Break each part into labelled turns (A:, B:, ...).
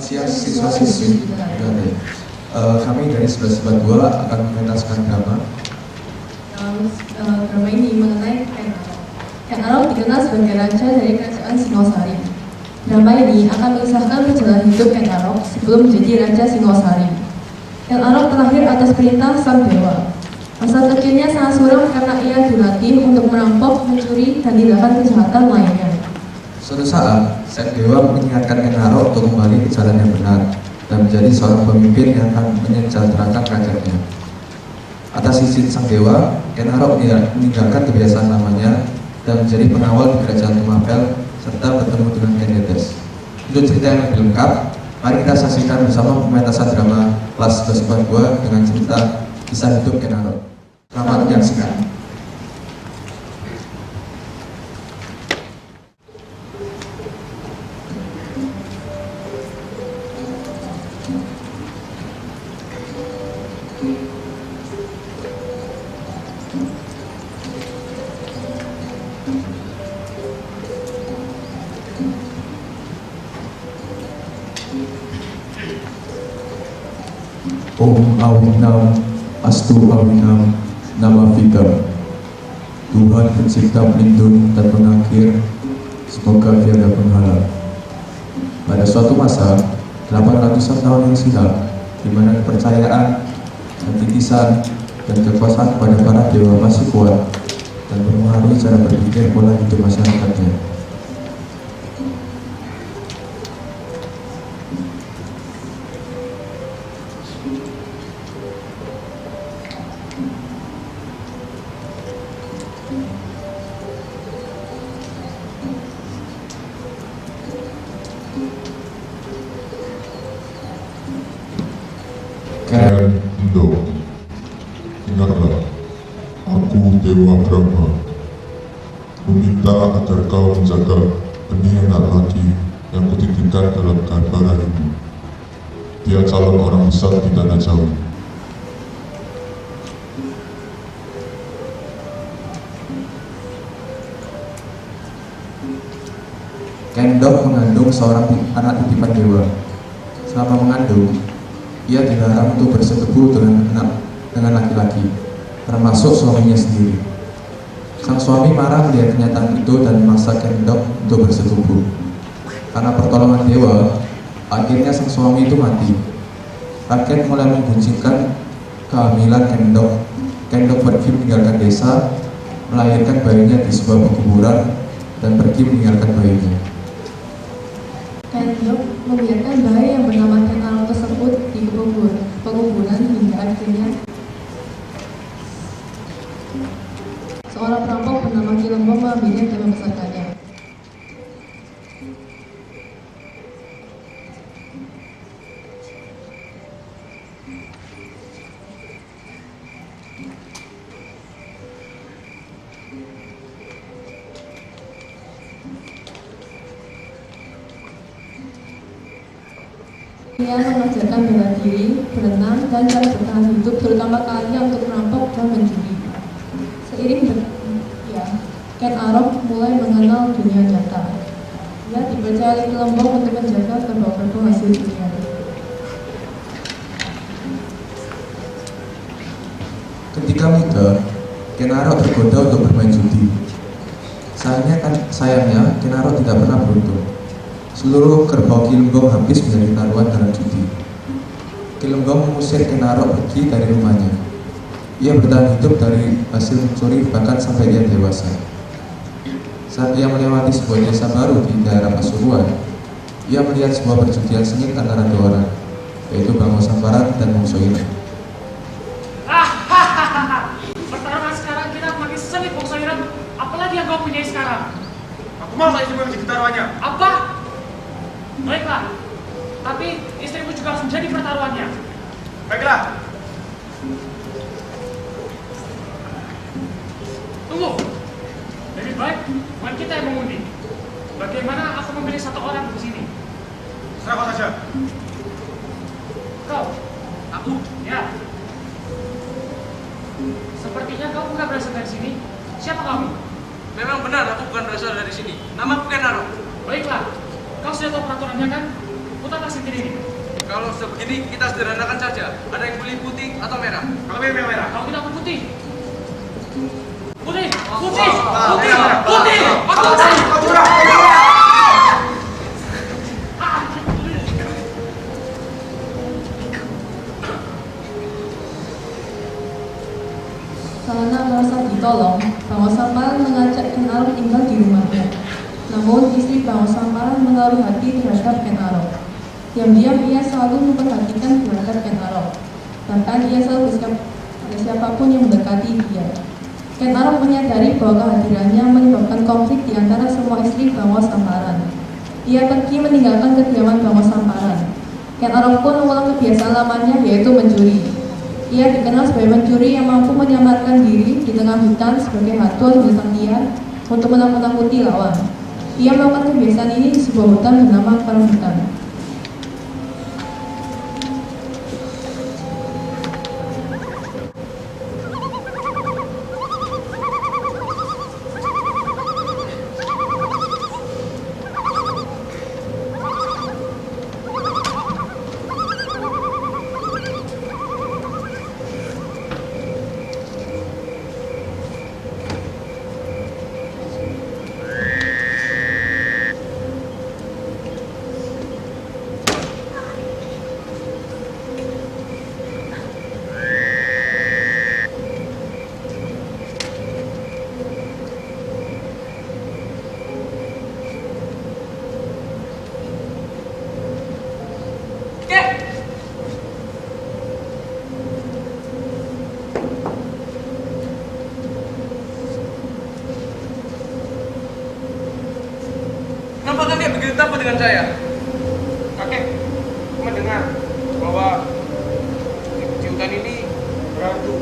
A: Selamat siang siswa-siswi. Kami dari 1142 akan mementaskan drama.
B: Drama ini mengenai Ken Arok. Ken Arok dikenal sebagai raja dari kerajaan Singosari. Drama ini akan mengisahkan perjalanan hidup Ken Arok sebelum menjadi raja Singosari. Ken Arok terakhir atas perintah sang dewa. Masa kecilnya sangat suram karena ia dilatih untuk merampok, mencuri, dan tindakan kejahatan lainnya.
A: Suatu saat, sang dewa mengingatkan Ken Arok untuk kembali ke jalan yang benar dan menjadi seorang pemimpin yang akan menyejahterakan kerajaannya. Atas izin sang dewa, Ken Arok meninggalkan kebiasaan lamanya dan menjadi pengawal di kerajaan Tumapel serta bertemu dengan Ken Dedes. Untuk cerita yang lebih lengkap, mari kita saksikan bersama pementasan drama kelas 1142 dengan cerita kisah hidup Ken Arok. Selamat menyaksikan.
C: Om Awinam, Astu Awinam, Nama Fikam. Tuhan pencipta pelindung dan pengakhir, semoga tiada penghalang. Pada suatu masa, 800-an tahun yang silam, di mana kepercayaan, titisan, dan kekuasaan pada para dewa masih kuat dan mempengaruhi cara berpikir pola hidup masyarakatnya.
D: Kendo, dengarlah, aku Dewa Brahma, meminta agar kau menjaga benih anak laki yang kutitipkan dalam garbara ibu. Dia calon orang besar di tanah Jawa.
A: Kendok mengandung seorang anak titipan dewa. Selama mengandung, ia dilarang untuk bersetubuh dengan laki-laki, termasuk suaminya sendiri. Sang suami marah melihat kenyataan itu dan memaksa Kendok untuk bersetubuh. Karena pertolongan dewa, akhirnya sang suami itu mati. Rakyat mulai mengguncingkan kehamilan Kendok. Kendok pergi meninggalkan desa, melahirkan bayinya di sebuah pekuburan, dan pergi meninggalkan bayinya.
B: Kendok membiarkan bayi yang bernama Ken Arok tersebut di pekuburan hingga akhirnya seorang perampok bernama Ki Lembong mengambilnya dan membesarkannya. Ia mengajarkan bela diri, berenang, dan cara bertahan hidup, terutama kalinya untuk merampok dan mencuri. Seiring Ken Arok mulai mengenal dunia nyata. Ia dipercaya oleh Ki Lembong untuk menjaga kerbau-kerbau hasil curian.
A: Ketika muda, Ken Arok tergoda untuk bermain judi. Sayangnya, Ken Arok tidak pernah beruntung. Seluruh kerbau Ki Lembong habis menjadi taruhan dalam judi. Ki Lembong mengusir Ken Arok pergi dari rumahnya. Ia bertahan hidup dari hasil mencuri bahkan sampai ia dewasa. Saat ia melewati sebuah desa baru di daerah Pasuruan, ia melihat sebuah perjudian sengit antara dua orang, yaitu Bang Samparan dan Bang Soiran.
E: Pertarungan sekarang kita makin sengit, Bang Soiran. Apalagi yang kau punyai sekarang?
F: Aku mau tak istrimu menjadi taruhannya.
E: Apa? Baiklah, tapi istrimu juga harus menjadi pertaruhannya.
F: Baiklah.
E: Tunggu. Lebih baik bukan kita yang mengundi. Bagaimana aku memilih satu orang di sini?
F: Serah kau saja.
E: Kau? Aku? Ya. Sepertinya kau bukan berasal dari sini. Siapa kamu?
G: Memang benar, aku bukan berasal dari sini. Namaku Ken Arok.
E: Baiklah, kau sudah tahu peraturannya kan? Putarlah cincin ini.
G: Kalau sudah begini, kita sederhanakan saja. Ada yang pilih putih atau merah?
F: Kalau pilih merah.
E: Kalau tidak aku putih. Putih, putih,
F: Merah,
E: putih,
F: merah.
E: putih. Aku
F: Kau
E: putih.
F: curang, kau curang.
B: Karena merasa ditolong, Bang Samparan mengajak Ken Arok tinggal di rumahnya. Namun istri Bang Samparan menaruh hati terhadap Ken Arok. Diam-diam ia selalu memperhatikan terhadap Ken Arok. Bahkan ia selalu bersikap pada siapapun yang mendekati dia. Ken Arok menyadari bahwa kehadirannya menyebabkan konflik di antara semua istri Bang Samparan. Ia pergi meninggalkan kediaman Bang Samparan. Ken Arok pun mengulang kebiasaan lamanya, yaitu mencuri. Ia dikenal sebagai pencuri yang mampu menyamarkan diri di tengah hutan sebagai hantu binatang liar untuk menakut-nakuti lawan. Ia melakukan kebiasaan ini di sebuah hutan bernama Karang Hutan.
G: Kenapa kakek begitu takut dengan saya?
F: Kakek, aku mendengar bahwa di hutan ini berhantu.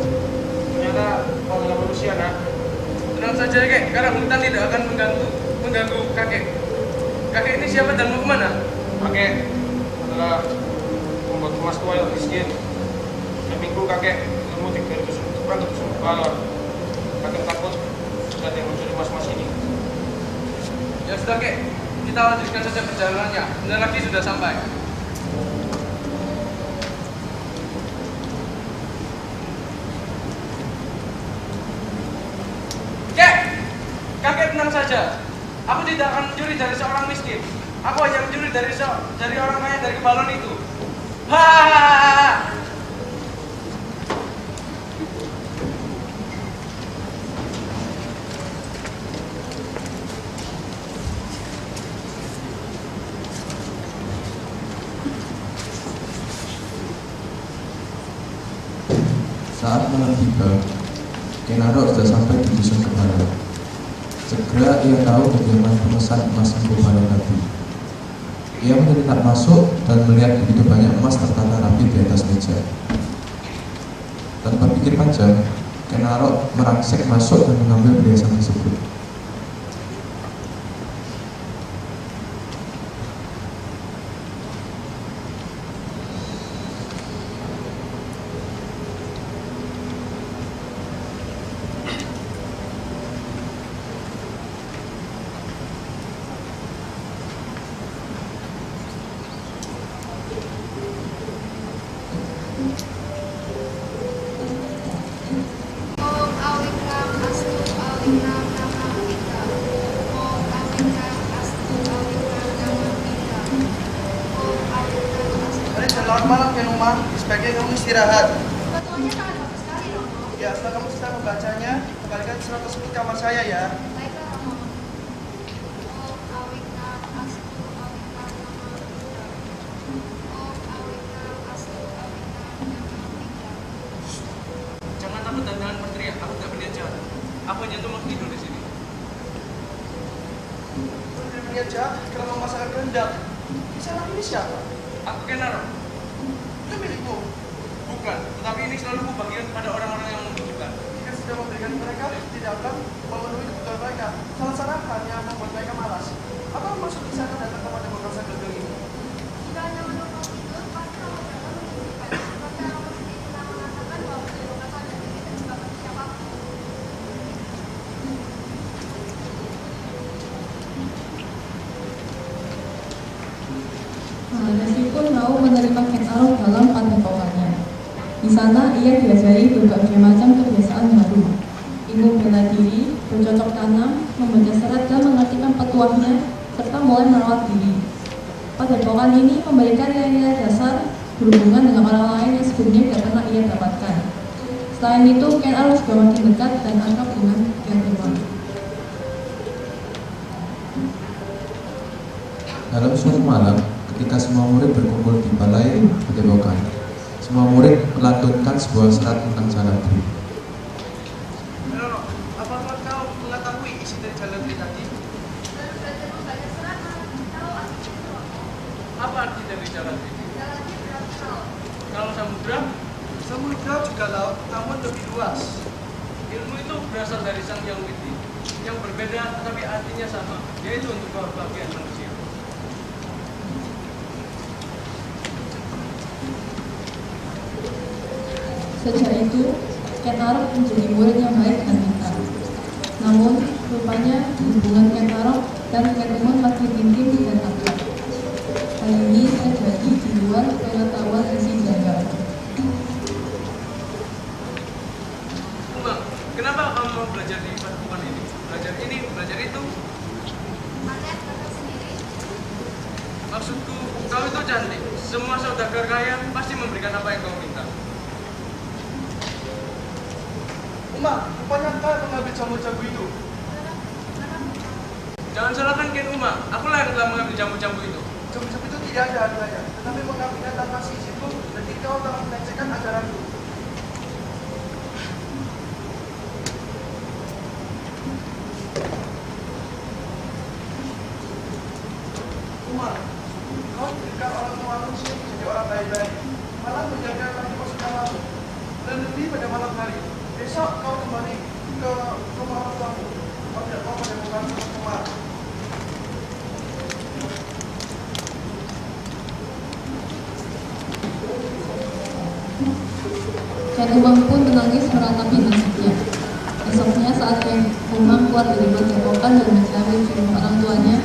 F: Ternyata kau adalah manusia, nak.
G: Tenang saja kek, karena hutan tidak akan mengganggu kakek. Kakek ini siapa dan mau kemana?
F: Kakek adalah membuat emas tua yang miskin. Seminggu kakek ilmu tinggal itu kurang itu balon. Kakek takut ada yang mencuri emas-emas ini.
G: Ya sudah kek, kita lanjutkan saja perjalanannya. Bentar lagi sudah sampai. Kek, kakek tenang saja. Aku tidak akan mencuri dari seorang miskin. Aku hanya mencuri dari orang kaya dari balon itu. Hahaha.
C: Saat malam tiba, Ken Arok sudah sampai di dusun kepala. Segera ia tahu kediaman pemesan emas Empu Balon tadi. Ia menyelinap masuk dan melihat begitu banyak emas tertata rapi di atas meja. Tanpa pikir panjang, Ken Arok merangsek masuk dan mengambil perhiasan tersebut.
G: Selamat malam Ken Umar, sebaiknya kamu istirahat.
H: Batuannya sangat bagus sekali loh.
G: Ya, setelah kamu selesai membacanya, kembalikan surat tersebut ke kamar saya ya.
H: Baiklah Romo. Om awika astu awika nama ika. Om awika astu awika nama ika.
G: Jangan takut dan jangan berteriak, aku tidak berniat jahat. Aku hanya tumpang tidur di sini. Aku tidak berniat jahat karena memasakkan kehendak. Bisa anak ini siapa? Aku Ken Arok. Itu milikmu? Bukan, tetapi ini selalu kubagikan kepada orang-orang yang membutuhkan. Jika sudah memberikan mereka, tidak akan memenuhi kebutuhan mereka. Salah hanya membuat mereka malas. Apa maksud di sana datang kepada bangsa gagal ini?
H: Jika hanya menunggu itu, pasti Romo dapat menunjukkan. Seperti Romo sendiri pernah mengatakan bahwa kebebasan dan ini terbuka bagi siapapun.
B: Hasil pun mau menerima Ken Arok dalam padepokannya. Di sana ia diajari berbagai macam kebiasaan baru, ilmu bela diri, bercocok tanam, membaca serat dan mengartikan petuahnya, serta mulai merawat diri. Padepokan ini memberikan nilai-nilai dasar berhubungan dengan orang lain yang sebelumnya tidak pernah ia dapatkan. Selain itu, Ken Arok juga makin dekat dan akrab dengan Ken Dewa.
A: Dalam suatu malam, ketika semua murid berkumpul di balai padepokan, semua murid melantunkan sebuah serat tentang Jaladri.
G: Roro, apakah kau mengetahui isi dari Jaladri tadi?
H: Baru belajar membaca surat malah tahu arti itu.
F: Apa arti dari Jaladri?
H: Jalannya berapa tahun?
F: Kalau samudra,
G: Samudra juga laut, namun lebih luas.
F: ilmu itu berasal dari Sang Yang Widi, yang berbeda tetapi artinya sama, yaitu untuk kebahagiaan manusia.
B: Sejak itu, Ken Arok menjadi murid yang baik dan pintar. Namun, rupanya hubungan Ken Arok dan Ken Umang makin intim dan akrab. Hal ini terjadi di luar pengetahuan isi jaga.
F: Umang, kenapa kamu mau belajar di padepokan ini? Belajar ini, belajar itu?
H: Aneh datang sendiri.
F: Maksudku, kau itu cantik. Semua saudagar kaya pasti memberikan apa yang kau minta.
G: Umang, rupanya kau mengambil jamu-jamu itu.
F: Jangan salahkan Ken Umang, akulah yang telah mengambil jamu-jamu itu.
G: Jamu-jamu itu tidak ada harganya, tetapi mengambilnya tanpa seizinku, berarti kau telah melecehkan ajaranku. Umar, kau diberikan orang tua manusia menjadi orang baik-baik, malah menjaga kaki pasukan laut, dan lebih pada malam hari. Besok kau kembali ke rumah orang tuamu. Kau tidak mau menemukan Umar.
B: Ken Umang pun menangis meratapi nasibnya. Esoknya saat Ken Umang keluar dari padepokan dan mencari rumah orang tuanya,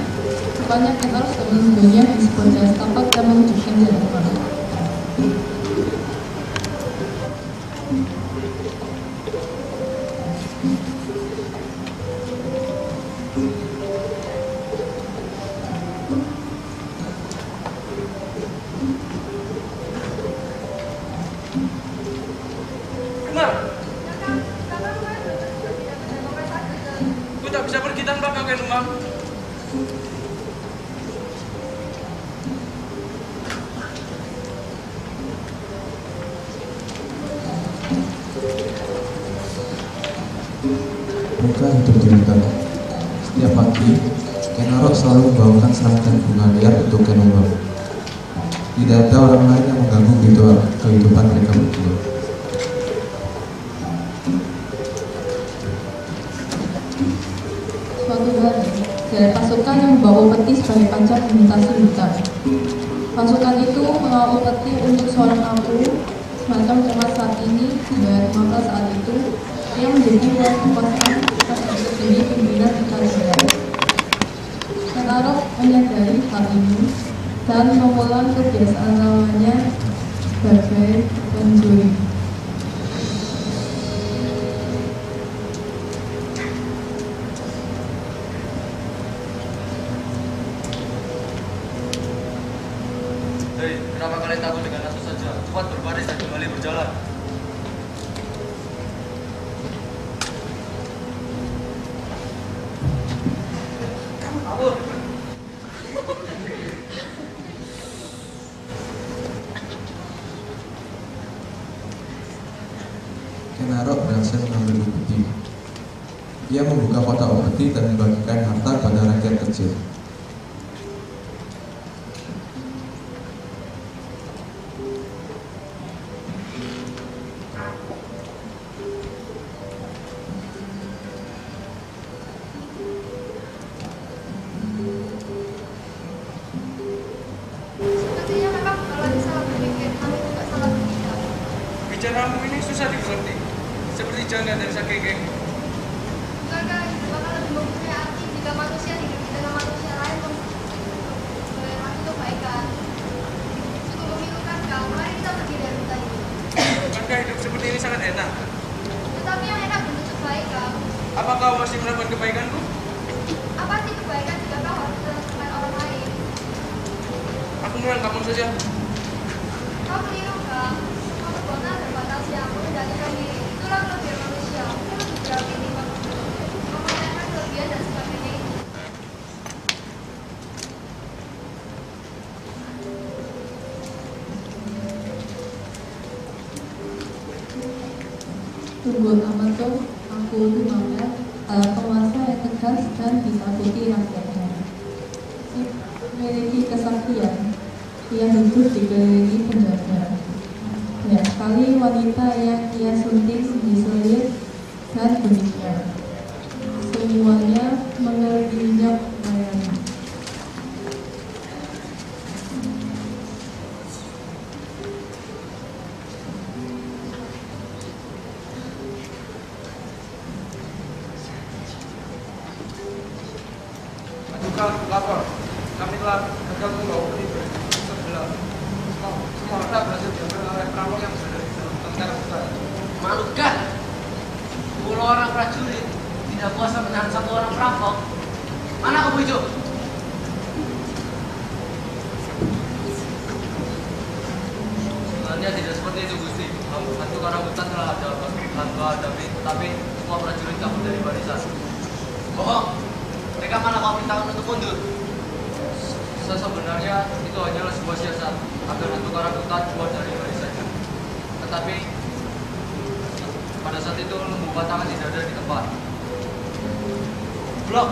B: rupanya Ken Arok sedang sembunyi di sebuah jalan setapak dan menunjukkan jalan kemana.
F: Umar,
H: Kakak kemarin belajar juga tidak mendengarkan saja.
F: ku tak bisa pergi tanpa kau Ken Umang.
A: Bukan hidup cerita. Setiap pagi, Ken Arok selalu membawakan serangkaian bunga liar untuk Ken Umang. Tidak ada orang lain yang mengganggu kehidupan mereka berdua.
B: Suatu hari, dari pasukan yang membawa peti sebagai pancar melintasi hutan. Pasukan itu mengawal peti untuk seorang apu, semacam cemas saat ini, dan maka saat itu, ia menjadi wilayah kekuasaan atas menjadi pimpinan di kerajaan. Ken Arok menyadari hal ini dan mengulang kebiasaan lamanya sebagai pencuri.
I: Hei, kenapa kalian takut dengan aku saja? Cepat berbaris dan kembali berjalan. Kabur.
A: Ken Arok berhasil mengambil upeti. Ia membuka kotak upeti dan membagikan harta pada rakyat kecil.
H: Sepertinya memang kalau ada salah berpikir, kami juga salah berpikir.
F: Bicaramu ini susah dimengerti, seperti janda dari sakegeng.
H: Bukankah hidup akan lebih mempunyai arti jika manusia hidup dengan manusia lain memberikan itu kebaikan? Cukup
F: masih melakukan kebaikanku?
H: Apa sih kebaikan jika kau harus dilakukan orang lain?
F: Aku mohon kamu saja.
H: Kau keliru kak. Kau perbuatan ada batas yang mengendalikan diri. Itulah kelebihan manusia. Itu lebih berat ini mempertanyakan kelebihan dan sebagainya itu.
B: Tunggul Amato, aku Tumangga, penguasa yang tegas dan ditakuti rakyatnya. Memiliki kesaktian, ia hidup dikelilingi penjaga. Banyak sekali wanita yang ia sunting diselir dan demikian. Semuanya mengerjakan melayani.
F: Ajukan lapor. Kami telah gagal membawa penduduk sebelah. Semua harta berhasil diambil oleh perampok yang berada di dalam tentara kita.
I: Malukan. 10 orang prajurit tidak kuasa menahan satu orang perampok. Mana kau Bojo? Sebenarnya tidak seperti itu Gusti. Hantu karang hutan telah ada hantu hadapi, tetapi semua prajurit kabur dari barisan. Bohong. Mereka mana kau mintakan untuk mundur? Sebenarnya itu hanyalah sebuah siasat agar hantu karang hutan keluar dari barisannya. Tetapi pada saat itu lembu batangan tidak ada di tempat. Blok.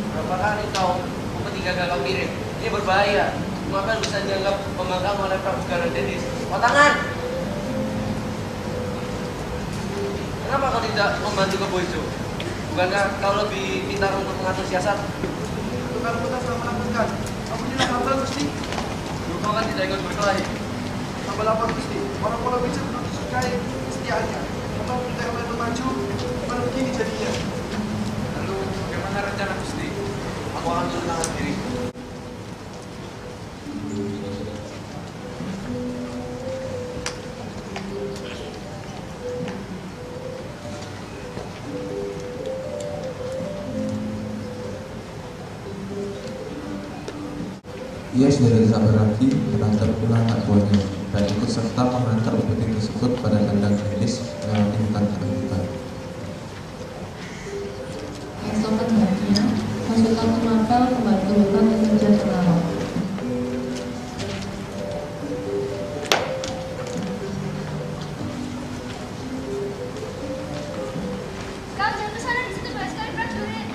I: Berapa kali kau ketika gagal mirip? Ini berbahaya. Maka bisa dianggap pembangkang oleh Prabu Garudenis. Tangan. Kenapa kau tidak membantu ke Bojo? Bukankah kau lebih pintar untuk mengatur siasat?
G: Tukang putar sudah menakutkan. Aku tidak hafal Gusti.
I: Kau kan tidak ikut berkelahi.
G: Tambah lapor Gusti. Orang pola bisa belum disukai kesetiaannya. Atau tidak boleh maju. Mana begini jadinya.
F: Lalu bagaimana rencana Gusti?
I: Aku akan turun tangan diri.
A: Ia sudah tidak sabar lagi menantar pula anak buahnya dan ikut serta mengantar upeti tersebut pada kandang gadis melewati hutan.
B: Keesokan harinya, pasukan Mapel kembali ke hutan mengejar Kenarok.
H: Kau jangan ke sana, di situ banyak sekali prajurit.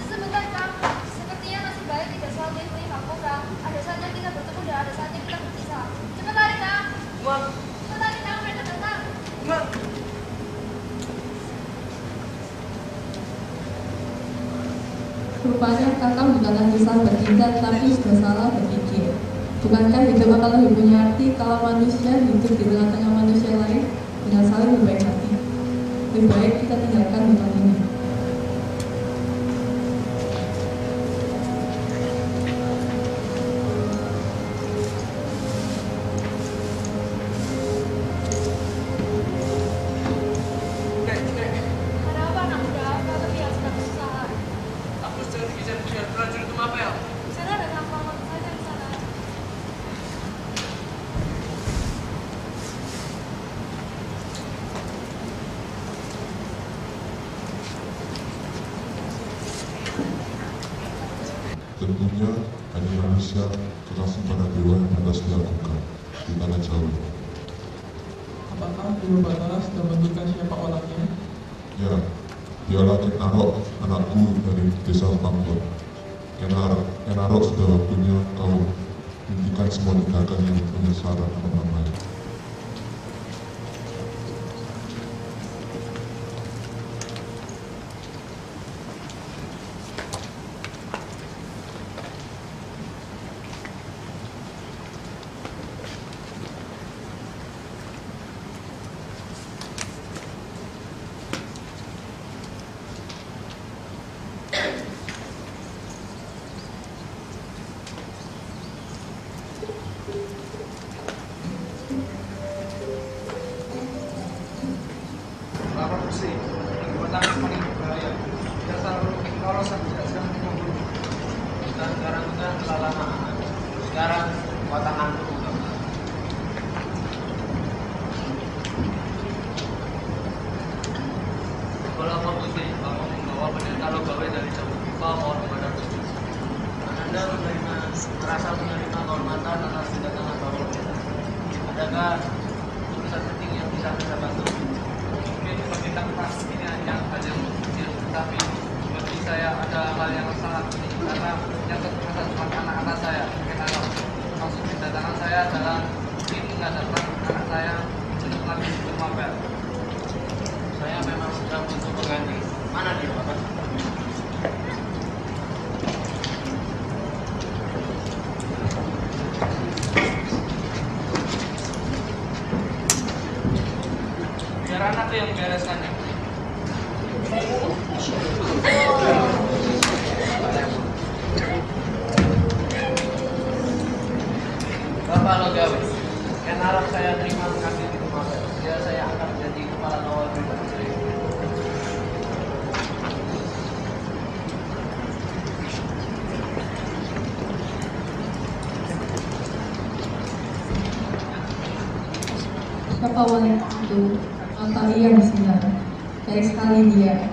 H: Sebentar Kang, sepertinya nasib baik tidak selalu diikuti Kapolra. Ada saatnya kita bertemu dan ada saatnya kita berpisah. Cepat lari Kang. Cepat lari Kang, mereka datang.
B: Rupanya Kakang bukanlah kisah bertindak tapi sudah salah berpikir. Bukankah hidup akan lebih punya arti kalau manusia hidup di tengah-tengah manusia lain dengan saling berbaik hati? Lebih baik kita tinggalkan hutan ini.
H: Ada apa anak muda? Kau terlihat sedang kesusahan.
F: Aku sedang dikejar-kejar prajurit Mapel.
H: Sana ada gampang saja di sana.
D: Tentunya hanya manusia terkasih pada dewa yang pantas dilakukan di tanah Jawa.
J: Apakah Dewa Batara sudah menentukan siapa orangnya?
D: Ya, dialah Kenarok, anakku dari desa Pangkot. Kenarok sudah waktunya kau hentikan semua tindakan yang penyesaran orang lain.
F: korupsi, perbuatan paling berbahaya. Dasar lolosan tidak sedang membunuh.
I: Dan sekarang sudah telah lama. Sekarang buat tanganku. Kalau apa Gusti, kamu membawa pendeta Logawe dari jauh, kau mohon kepada Gusti. Anda merasa menerima kehormatan atas kedatangan Bapak Pendeta. Adakah urusan penting yang bisa Anda bantu?
F: Mungkin meminta keras ini hanya
I: Ada yang kecil, tetapi bagi saya ada hal yang sangat penting karena menyangkut masa depan anak-anak saya. Kenapa? Maksud kedatangan saya adalah ingin mengajarkan anak saya untuk mengambil bermabel. Saya memang sedang butuh pengganti. Mana dia, Bapak?
F: biar anakku yang bereskannya.
I: Bapak Logawe, yang harap saya terima mengambil di rumah saya. Saya akan menjadi kepala kawal pribadi saya.
B: Siapa wanita itu? Alangkah ia bersinar. Baik sekali dia.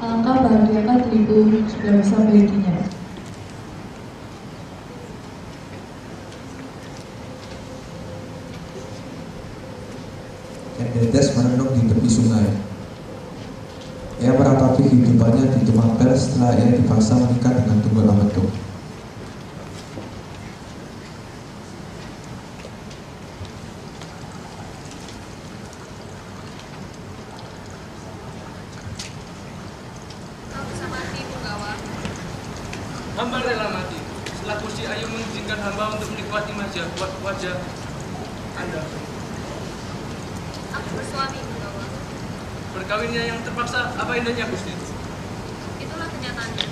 B: Alangkah bahagiakan diriku sudah bisa memilikinya.
A: Endetes merenung di tepi sungai. Ia meratapi kehidupannya di Tumapel setelah ia dipaksa menikah dengan Tunggul Ametung.
H: Kau bisa mati, Punggawa.
F: Hamba rela mati setelah Gusti Ayu mengizinkan hamba untuk menikmati wajah Anda.
H: Aku bersuami, Punggawa.
F: Berkawinnya yang terpaksa, apa indahnya Gusti?
H: Itulah kenyataannya.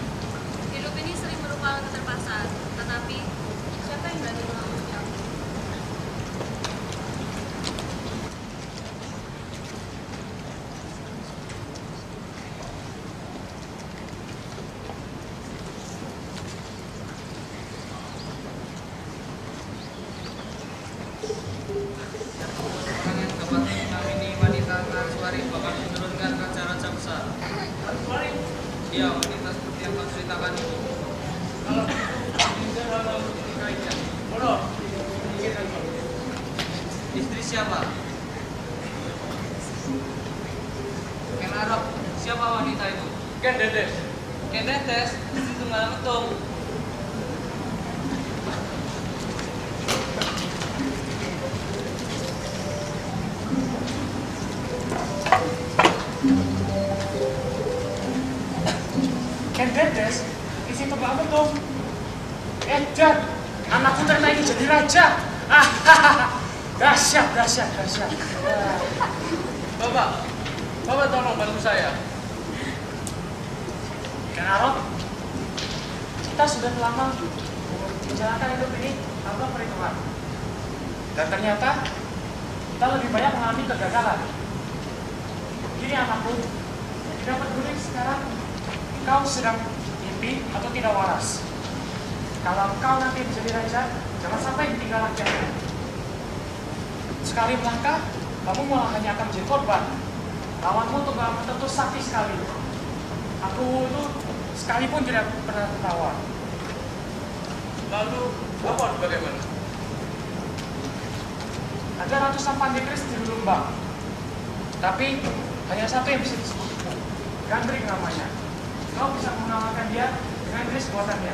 H: Hidup ini sering merupakan keterpaksaan, tetapi siapa yang berani mengamunya?
I: Orang yang dapat mengamini wanita Narswari bakal menurunkan raja-raja besar. Dia wanita seperti yang kau ceritakan itu.
F: Kalau tidak hamba untuk menikahinya. Bodoh.
I: Istri siapa? Ken Arok, siapa wanita itu?
F: Ken Dedes.
I: Ken Dedes, istri Tunggal Ametung.
F: Ken Dedes, isi Tunggal Ametung. Edan, anakku ternyata ingin jadi raja. Dahsyat. Bapak tolong bantu saya. Ken Arok, kita sudah lama menjalankan hidup ini tanpa perhitungan. Dan ternyata kita lebih banyak mengalami kegagalan. Gini anakku, tidak peduli sekarang kau sedang mimpi atau tidak waras. Kalau kau nanti menjadi raja, jangan sampai ditinggal rakyatnya. Sekali melangkah, kamu malah hanya akan menjadi korban. Lawanmu tuh gak tentu sakti sekali. Aku itu sekalipun tidak pernah tertawa. Lalu, apa bagaimana? Ada ratusan pandekris di Lumbang. Tapi hanya satu yang bisa disebut. Gandring namanya. Kau bisa mengalahkan dia dengan keris buatannya.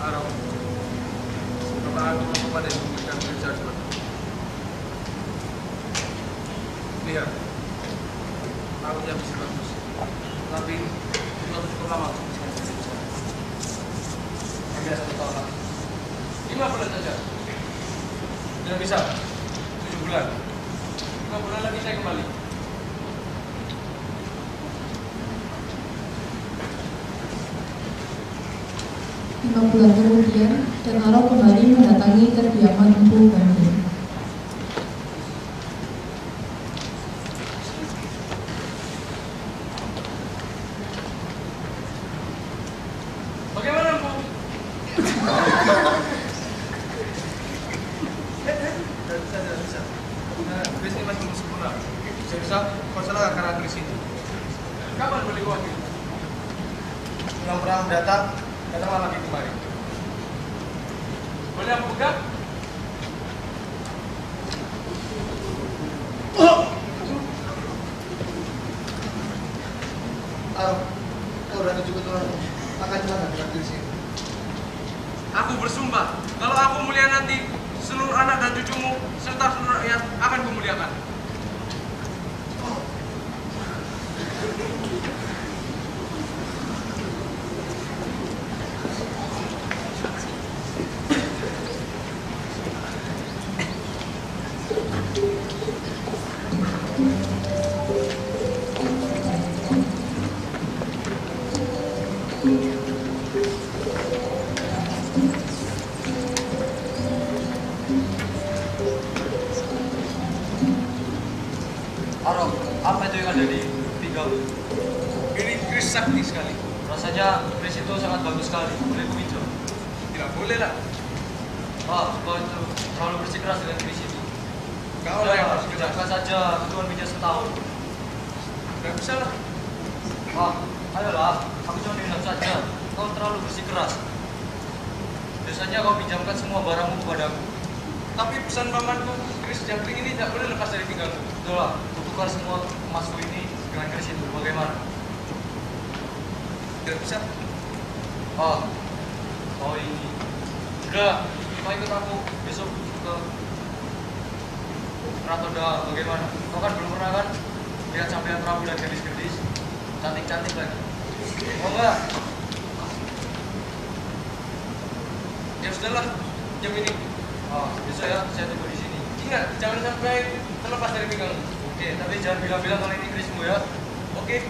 I: Arok, Bapak Agung kepada Ibu yang berjadwal. Lihat, lautnya bisa bagus, tapi itu cukup lama.
F: beda 1 tahun lagi. 5 bulan saja. Tidak bisa. 7 bulan. 5 bulan lagi saya kembali.
B: 5 bulan kemudian, Ken Arok kembali mendatangi kediaman Empu Bandung.
G: Bagaimana, Bu? Tidak bisa. Kris ini masih belum sempurna. Bisa-bisa kau salah karena kris itu. Kapan boleh gua wakil? Sebelum perang datanglah lagi kemari. Boleh aku pegang?
K: Kau berani juga tuan, akan celaka dengan kris ini.
G: Aku bersumpah, kalau aku mulia nanti, seluruh anak dan cucumu serta seluruh rakyat akan kumuliakan.
I: Arok, apa itu yang ada di pinggang?
G: Ini kris sakti sekali.
I: Rasanya kris itu sangat bagus sekali. Boleh kuminjau?
G: Tidak boleh lah.
I: Kau itu terlalu bersikeras dengan kris itu.
G: Kau lah yang harus kejar.
I: Jaga saja, cuma pinjam setahun.
G: Tidak bisa lah.
I: Ayolah, aku cuma bilang saja. Kau terlalu bersikeras. Biasanya kau pinjamkan semua barangmu kepadaku.
G: Tapi pesan pamanku, kris jangkrik ini tidak boleh lepas dari pinggangmu.
I: Betul lah, kutukar semua emasku ini dengan kris itu. Bagaimana?
G: Tidak bisa.
I: Oh ini. Sudah, kau ikut aku besok ke Ratoda. Bagaimana? Kau kan belum pernah kan lihat sampean Prabu dan gadis-gadis cantik-cantik lagi. Oh enggak?
G: Ya sudahlah, jam ini.
I: Besok ya, saya tunggu di sini.
G: Ingat, jangan sampai terlepas dari pinggangmu.
I: Oke, tapi jangan bilang-bilang kalau ini krismu ya.
G: Oke.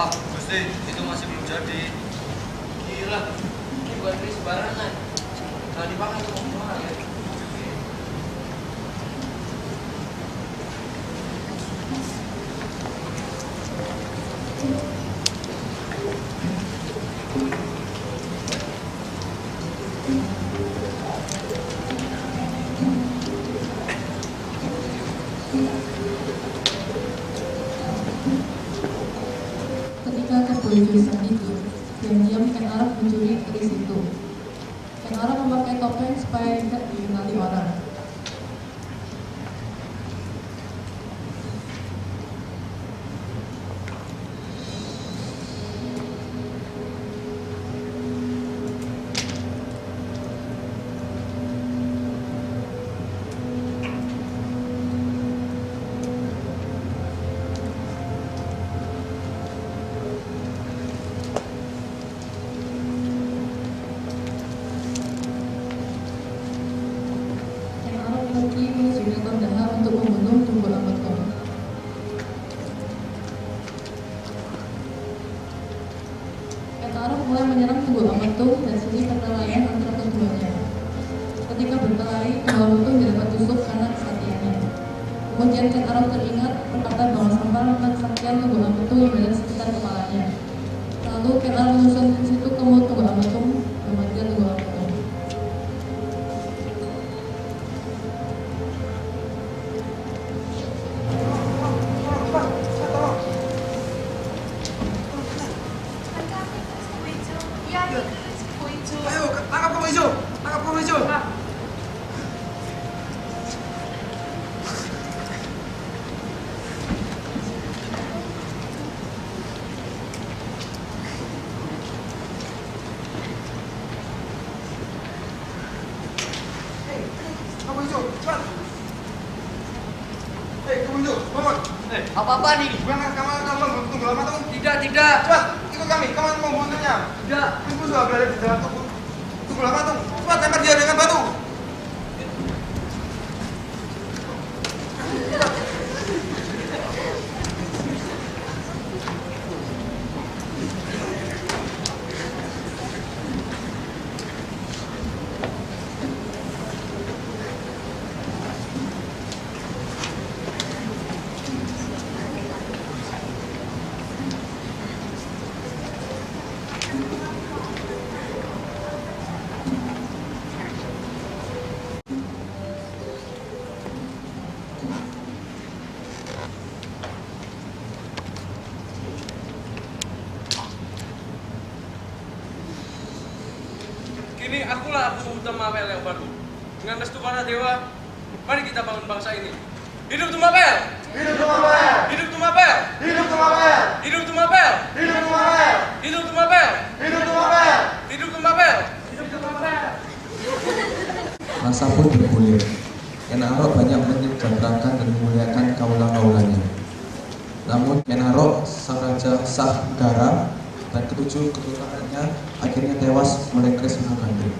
I: Gusti, itu masih belum jadi.
K: Gila, ini bukan kris sembarangan. Nah, dipakai untuk ngomong orang ya.
B: Ketika kepolisian itu, diam-diam Ken Arok mencuri keris itu. Ken Arok memakai topeng supaya tidak dikenali orang. Ken Arok pergi menuju ke Kandahar untuk membunuh Tunggul Ametung. Ken Arok mulai menyerang Tunggul Ametung dan sisi perkelahian antara keduanya. Ketika berkelahi, Tunggul Ametung didapat tusuk karena kesaktiannya. Kemudian Ken Arok teringat perkataan bahwa sampah tentang kesaktian Tunggul Ametung yang berada di sekitar kepalanya. Lalu Ken Arok menusuk ke situ ke mulut Tunggul Ametung, kematian Tunggul Ametung.
H: Iya, kris Koijo.
G: Ayo, tangkap kamu hijau. Tangkap kamu hijau. Kamu hijau, cepat. Hei, kamu hijau, bangun.
K: Apa-apa nih?
G: Kamu tunggu lama tuh.
K: Tidak.
G: Cepat, ikut kami. Kamu mau membunuhnya.
K: Tidak.
G: Ibu sudah berada di dalam tubuh. Tunggu lama tuh. Cepat, lempar dia dengan batu.
K: Kini akulah Abu Tumapel yang baru. Dengan restu para dewa, mari kita bangun bangsa ini. Hidup Tumapel!
G: Hidup Tumapel!
K: Hidup Tumapel!
G: Hidup Tumapel!
K: Hidup Tumapel!
G: Hidup Tumapel!
K: Hidup Tumapel!
G: Hidup Tumapel!
K: Hidup Tumapel!
F: Hidup Tumapel!
A: Masa pun bergulir. Ken Arok banyak menyejahterakan dan memuliakan kaulah-kaulanya. Namun Ken Arok, sang raja Sah Gara, dan ketujuh keturunannya akhirnya tewas oleh Kris Mahakandri.